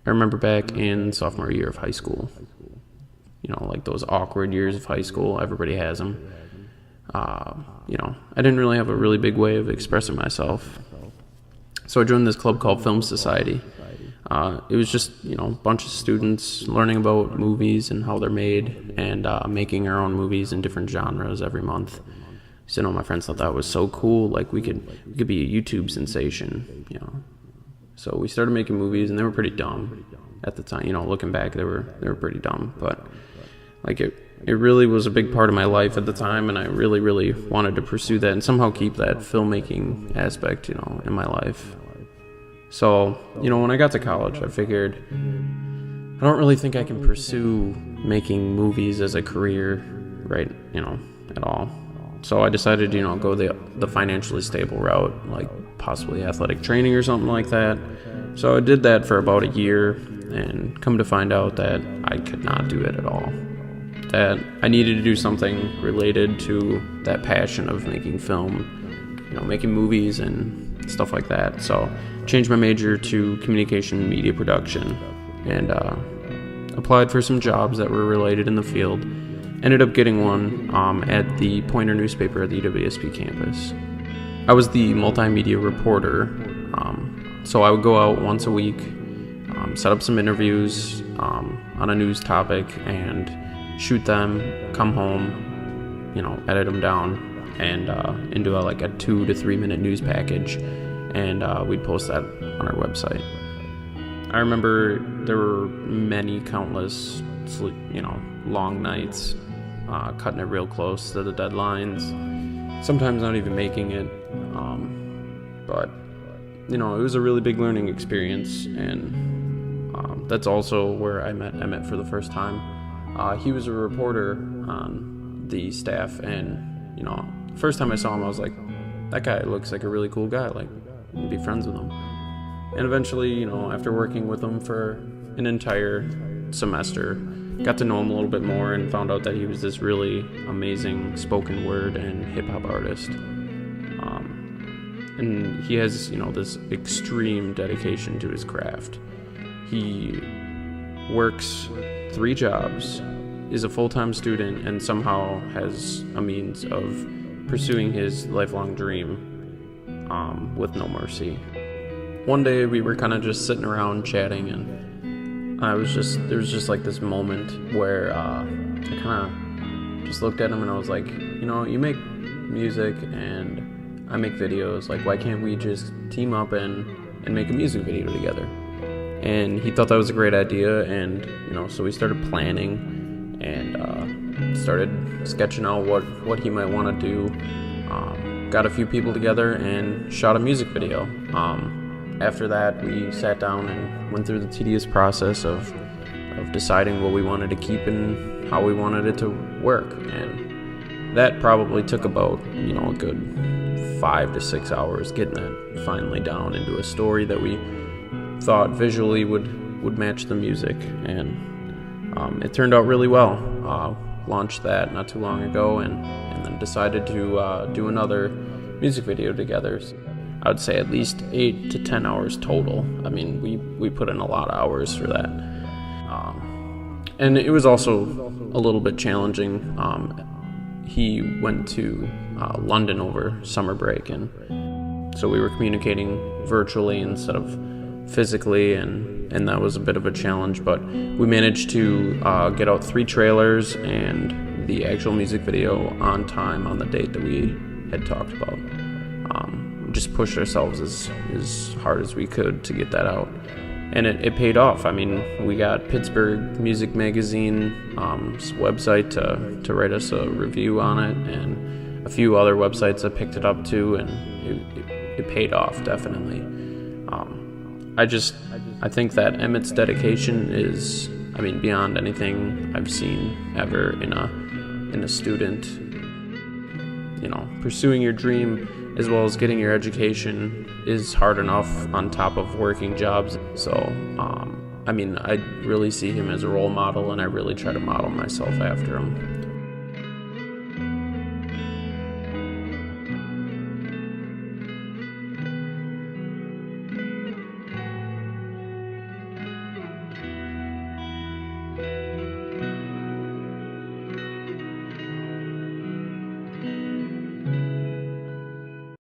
I remember back in sophomore year of high school, like those awkward years of high school, everybody has them. I didn't really have a really big way of expressing myself. So I joined this club called Film Society. It was just, a bunch of students learning about movies and how they're made, and making our own movies in different genres every month. So, my friends thought that was so cool. Like we could be a YouTube sensation, So we started making movies, and they were pretty dumb at the time. Looking back, they were pretty dumb. But like it really was a big part of my life at the time, and I really, really wanted to pursue that and somehow keep that filmmaking aspect, in my life. So, when I got to college, I figured I don't really think I can pursue making movies as a career, right? At all. So I decided, go the financially stable route, like possibly athletic training or something like that. So I did that for about a year, and come to find out that I could not do it at all. That I needed to do something related to that passion of making film, making movies and stuff like that. So changed my major to communication and media production, and applied for some jobs that were related in the field. Ended up getting one at the Pointer newspaper at the UWSP campus. I was the multimedia reporter, so I would go out once a week, set up some interviews on a news topic, and shoot them, come home, edit them down, and into a 2 to 3 minute news package, and we'd post that on our website. I remember there were countless long nights, cutting it real close to the deadlines, sometimes not even making it, but it was a really big learning experience, and that's also where I met Emmitt for the first time. He was a reporter on the staff, and first time I saw him, I was like, that guy looks like a really cool guy, like, I'd be friends with him. And eventually, after working with him for an entire semester, got to know him a little bit more, and found out that he was this really amazing spoken word and hip-hop artist. And he has, this extreme dedication to his craft. He works 3 jobs, is a full-time student, and somehow has a means of pursuing his lifelong dream with no mercy. One day we were kind of just sitting around chatting, and there was just like this moment where I kind of just looked at him, and I was like, you make music and I make videos, like why can't we just team up and make a music video together? And he thought that was a great idea, and so we started planning and started sketching out what he might want to do. Got a few people together and shot a music video. After that, we sat down and went through the tedious process of deciding what we wanted to keep and how we wanted it to work. And that probably took about, a good 5 to 6 hours, getting that finally down into a story that we thought visually would match the music. And it turned out really well. Launched that not too long ago, and then decided to do another music video together. I would say at least 8 to 10 hours total. I mean, we put in a lot of hours for that. And it was also a little bit challenging. He went to London over summer break, and so we were communicating virtually instead of physically, and that was a bit of a challenge, but we managed to get out 3 trailers and the actual music video on time on the date that we had talked about. Just pushed ourselves as hard as we could to get that out, and it paid off. I mean, we got Pittsburgh Music Magazine website to write us a review on it, and a few other websites that picked it up too, and it paid off, definitely. I think that Emmitt's dedication is, beyond anything I've seen ever in a student. Pursuing your dream as well as getting your education is hard enough on top of working jobs. So, I really see him as a role model, and I really try to model myself after him.